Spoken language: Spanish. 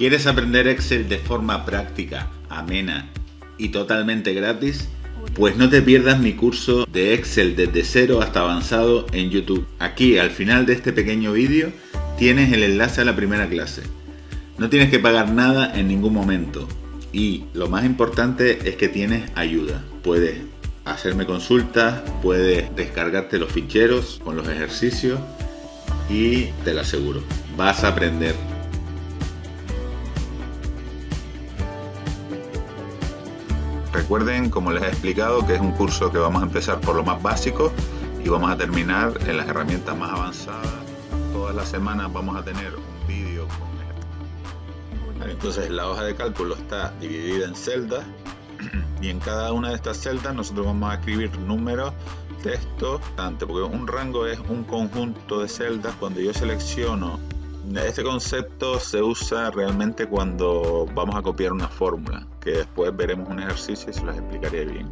¿Quieres aprender Excel de forma práctica, amena y totalmente gratis? Pues no te pierdas mi curso de Excel desde cero hasta avanzado en YouTube. Aquí al final de este pequeño vídeo tienes el enlace a la primera clase. No tienes que pagar nada en ningún momento y lo más importante es que tienes ayuda. Puedes hacerme consultas, puedes descargarte los ficheros con los ejercicios y te lo aseguro, vas a aprender. Recuerden, como les he explicado, que es un curso que vamos a empezar por lo más básico y vamos a terminar en las herramientas más avanzadas. Todas las semanas vamos a tener un vídeo con entonces la hoja de cálculo está dividida en celdas y en cada una de estas celdas nosotros vamos a escribir números, texto, porque un rango es un conjunto de celdas. Cuando yo selecciono, este concepto se usa realmente cuando vamos a copiar una fórmula, que después veremos un ejercicio y se los explicaré bien.